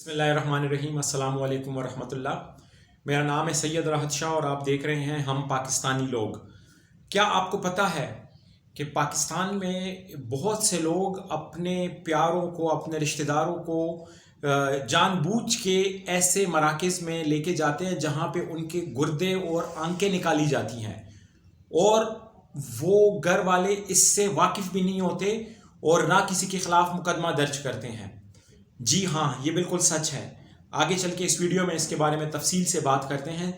बिस्मिल्लाहिर्रहमानिर्रहीम। अस्सलाम वालेकुम वरहमतुल्लाह। मेरा नाम है सैयद राहत शाह और आप देख रहे हैं हम पाकिस्तानी लोग। क्या आपको पता है कि पाकिस्तान में बहुत से लोग अपने प्यारों को, अपने रिश्तेदारों को जानबूझ के ऐसे मराकज़ में लेके जाते हैं जहाँ पे उनके गुर्दे और आंखें निकाली जाती हैं और वो घर वाले इससे वाकिफ़ भी नहीं होते और ना किसी के ख़िलाफ़ मुकदमा दर्ज करते हैं। जी हाँ, ये बिल्कुल सच है। आगे चल के इस वीडियो में इसके बारे में तफसील से बात करते हैं।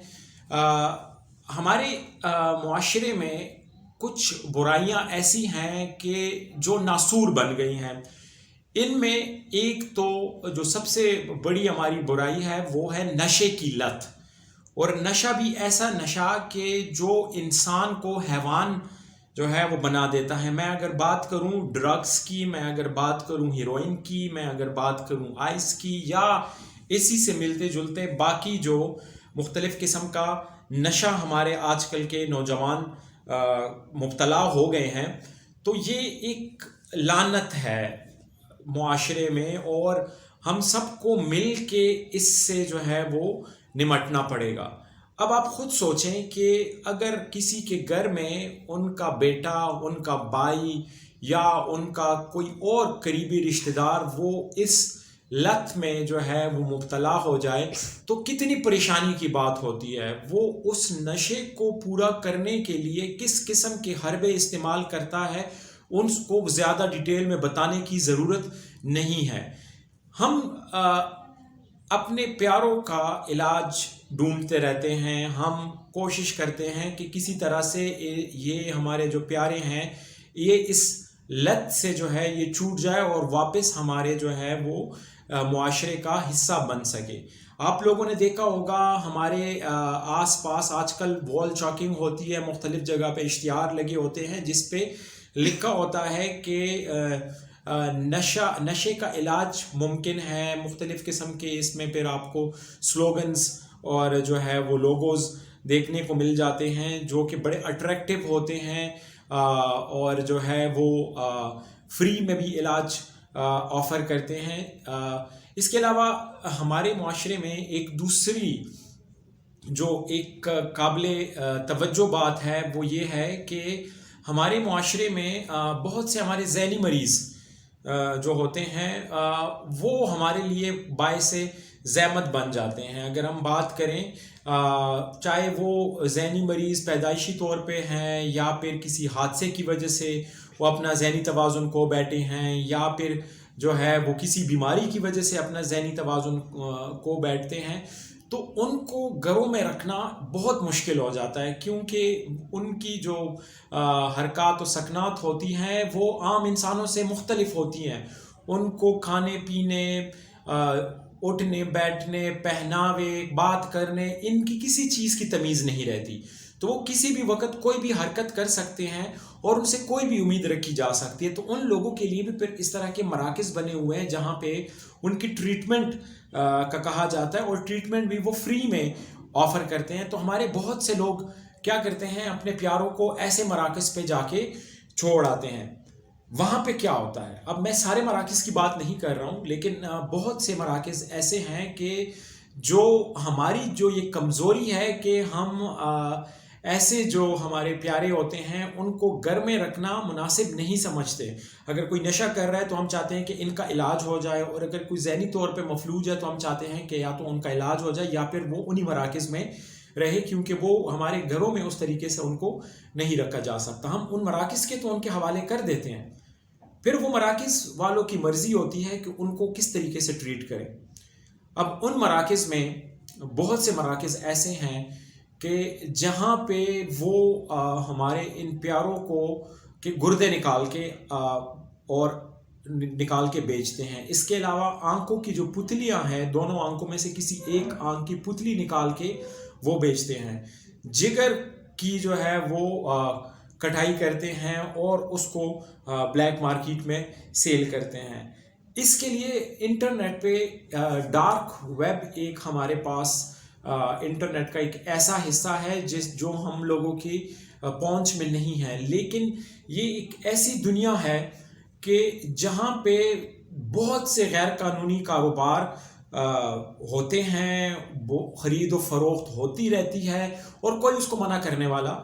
हमारे मुआशरे में कुछ बुराइयां ऐसी हैं कि जो नासूर बन गई हैं। इनमें एक तो जो सबसे बड़ी हमारी बुराई है वो है नशे की लत, और नशा भी ऐसा नशा कि जो इंसान को हैवान जो है वो बना देता है। मैं अगर बात करूं ड्रग्स की, मैं अगर बात करूं हीरोइन की, मैं अगर बात करूं आइस की, या इसी से मिलते जुलते बाकी जो मुख्तलिफ किस्म का नशा हमारे आजकल के नौजवान मुब्तला हो गए हैं, तो ये एक लानत है मुआशरे में और हम सबको मिल के इससे जो है वो निमटना पड़ेगा। अब आप खुद सोचें कि अगर किसी के घर में उनका बेटा, उनका भाई या उनका कोई और करीबी रिश्तेदार वो इस लत में जो है वो मुब्तला हो जाए तो कितनी परेशानी की बात होती है। वो उस नशे को पूरा करने के लिए किस किस्म के हरबे इस्तेमाल करता है, उनको ज़्यादा डिटेल में बताने की ज़रूरत नहीं है। हम अपने प्यारों का इलाज ढूंढते रहते हैं, हम कोशिश करते हैं कि किसी तरह से ये हमारे जो प्यारे हैं ये इस लत से जो है ये छूट जाए और वापस हमारे जो है वो मुआशरे का हिस्सा बन सके। आप लोगों ने देखा होगा हमारे आस पास आजकल वॉल चॉकिंग होती है, मुख्तलिफ जगह पे इश्तिहार लगे होते हैं जिस पे लिखा होता है कि नशे का इलाज मुमकिन है। मुख्तलिफ किस्म के इसमें फिर आपको स्लोगन्स और जो है वो लोगोज़ देखने को मिल जाते हैं जो कि बड़े अट्रैक्टिव होते हैं और जो है वो फ्री में भी इलाज ऑफ़र करते हैं। इसके अलावा हमारे मुआशरे में एक दूसरी जो एक काबिले तवज्जो बात है वो ये है कि हमारे मुआशरे में बहुत से हमारे ज़हनी मरीज़ जो होते हैं वो हमारे लिए बाइसे ज़हमत बन जाते हैं। अगर हम बात करें चाहे वो ज़हनी मरीज़ पैदाइशी तौर पे हैं या फिर किसी हादसे की वजह से वो अपना ज़हनी तवाज़ुन खो बैठे हैं, या फिर जो है वो किसी बीमारी की वजह से अपना ज़हनी तवाज़ुन खो बैठते हैं, तो उनको घरों में रखना बहुत मुश्किल हो जाता है क्योंकि उनकी जो हरकत और सकनात होती हैं वो आम इंसानों से मुख्तलिफ होती हैं। उनको खाने पीने, उठने बैठने, पहनावे, बात करने, इनकी किसी चीज़ की तमीज़ नहीं रहती। तो वो किसी भी वक्त कोई भी हरकत कर सकते हैं और उनसे कोई भी उम्मीद रखी जा सकती है। तो उन लोगों के लिए भी फिर इस तरह के मराकज़ बने हुए हैं जहाँ पे उनकी ट्रीटमेंट का कहा जाता है और ट्रीटमेंट भी वो फ्री में ऑफ़र करते हैं। तो हमारे बहुत से लोग क्या करते हैं, अपने प्यारों को ऐसे मराकज़ पे जाके छोड़ आते हैं। वहाँ पे क्या होता है, अब मैं सारे मराकज़ की बात नहीं कर रहा हूँ, लेकिन बहुत से मराकज़ ऐसे हैं कि जो हमारी जो ये कमज़ोरी है कि हम ऐसे जो हमारे प्यारे होते हैं उनको घर में रखना मुनासिब नहीं समझते। अगर कोई नशा कर रहा है तो हम चाहते हैं कि इनका इलाज हो जाए, और अगर कोई ज़हनी तौर पे मफलूज है तो हम चाहते हैं कि या तो उनका इलाज हो जाए या फिर वो उन्हीं मराकज़ में रहे, क्योंकि वो हमारे घरों में उस तरीके से उनको नहीं रखा जा सकता। हम उन मराकज़ के तो उनके हवाले कर देते हैं, फिर वो मराकज़ वालों की मर्ज़ी होती है कि उनको किस तरीके से ट्रीट करें। अब उन मराकज़ में बहुत से मराकज़ ऐसे हैं कि जहाँ पे वो हमारे इन प्यारों को के गुर्दे निकाल के और निकाल के बेचते हैं। इसके अलावा आंखों की जो पुतलियाँ हैं, दोनों आंखों में से किसी एक आंख की पुतली निकाल के वो बेचते हैं। जिगर की जो है वो कटाई करते हैं और उसको ब्लैक मार्केट में सेल करते हैं। इसके लिए इंटरनेट पे डार्क वेब एक हमारे पास इंटरनेट का एक ऐसा हिस्सा है जो हम लोगों की पहुंच में नहीं है, लेकिन ये एक ऐसी दुनिया है कि जहां पे बहुत से गैर कानूनी कारोबार ہوتے ہیں، وہ خرید و فروخت ہوتی رہتی ہے اور کوئی اس کو منع کرنے والا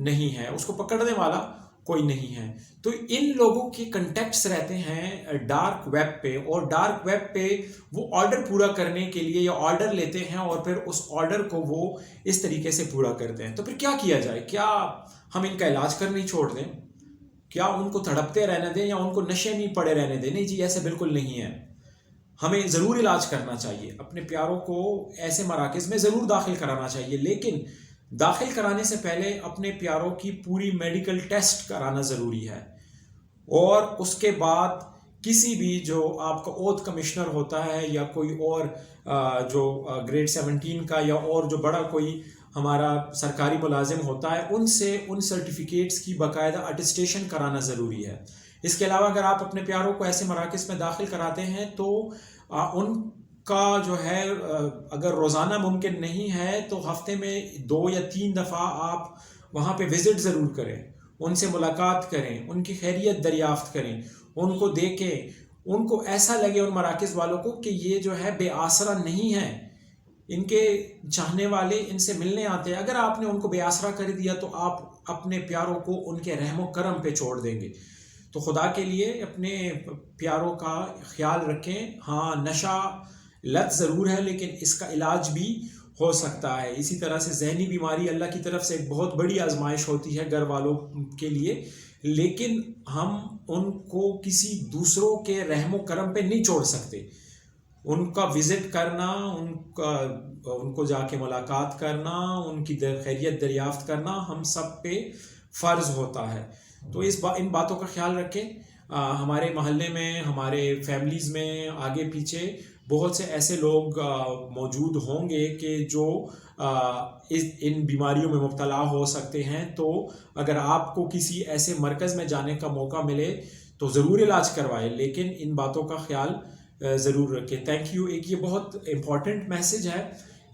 نہیں ہے، اس کو پکڑنے والا کوئی نہیں ہے۔ تو ان لوگوں کے کنٹیکٹس رہتے ہیں ڈارک ویب پہ، اور ڈارک ویب پہ وہ آرڈر پورا کرنے کے لیے یا آرڈر لیتے ہیں اور پھر اس آرڈر کو وہ اس طریقے سے پورا کرتے ہیں۔ تو پھر کیا کیا جائے؟ کیا ہم ان کا علاج کرنا ہی چھوڑ دیں؟ کیا ان کو تڑپتے رہنے دیں یا ان کو نشے میں پڑے رہنے دیں؟ نہیں جی، ایسے بالکل نہیں ہے۔ ہمیں ضرور علاج کرنا چاہیے، اپنے پیاروں کو ایسے مراکز میں ضرور داخل کرانا چاہیے، لیکن داخل کرانے سے پہلے اپنے پیاروں کی پوری میڈیکل ٹیسٹ کرانا ضروری ہے، اور اس کے بعد کسی بھی جو آپ کا اوتھ کمشنر ہوتا ہے یا کوئی اور جو گریڈ 17 کا یا اور جو بڑا کوئی ہمارا سرکاری ملازم ہوتا ہے، ان سے ان سرٹیفکیٹس کی باقاعدہ اٹیسٹیشن کرانا ضروری ہے۔ اس کے علاوہ اگر آپ اپنے پیاروں کو ایسے مراکز میں داخل کراتے ہیں تو ان کا جو ہے اگر روزانہ ممکن نہیں ہے تو ہفتے میں 2 یا 3 دفعہ آپ وہاں پہ وزٹ ضرور کریں، ان سے ملاقات کریں، ان کی خیریت دریافت کریں، ان کو دیکھیں، ان کو ایسا لگے ان مراکز والوں کو کہ یہ جو ہے بے آسرا نہیں ہے، ان کے چاہنے والے ان سے ملنے آتے ہیں۔ اگر آپ نے ان کو بے آسرا کر دیا تو آپ اپنے پیاروں کو ان کے رحم و کرم پہ چھوڑ دیں گے۔ تو خدا کے لیے اپنے پیاروں کا خیال رکھیں۔ ہاں، نشہ لت ضرور ہے لیکن اس کا علاج بھی ہو سکتا ہے۔ اسی طرح سے ذہنی بیماری اللہ کی طرف سے ایک بہت بڑی آزمائش ہوتی ہے گھر والوں کے لیے، لیکن ہم ان کو کسی دوسروں کے رحم و کرم پہ نہیں چھوڑ سکتے۔ ان کا وزٹ کرنا، ان کو جا کے ملاقات کرنا، ان کی خیریت دریافت کرنا ہم سب پہ فرض ہوتا ہے۔ تو ان باتوں کا خیال رکھیں۔ ہمارے محلے میں، ہمارے فیملیز میں آگے پیچھے بہت سے ایسے لوگ موجود ہوں گے کہ جو ان بیماریوں میں مبتلا ہو سکتے ہیں۔ تو اگر آپ کو کسی ایسے مرکز میں جانے کا موقع ملے تو ضرور علاج کروائیں، لیکن ان باتوں کا خیال ضرور رکھیں۔ Thank you. ایک یہ بہت امپورٹنٹ میسج ہے،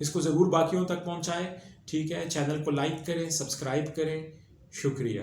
اس کو ضرور باقیوں تک پہنچائیں۔ ٹھیک ہے، چینل کو لائک کریں، سبسکرائب کریں۔ شکریہ۔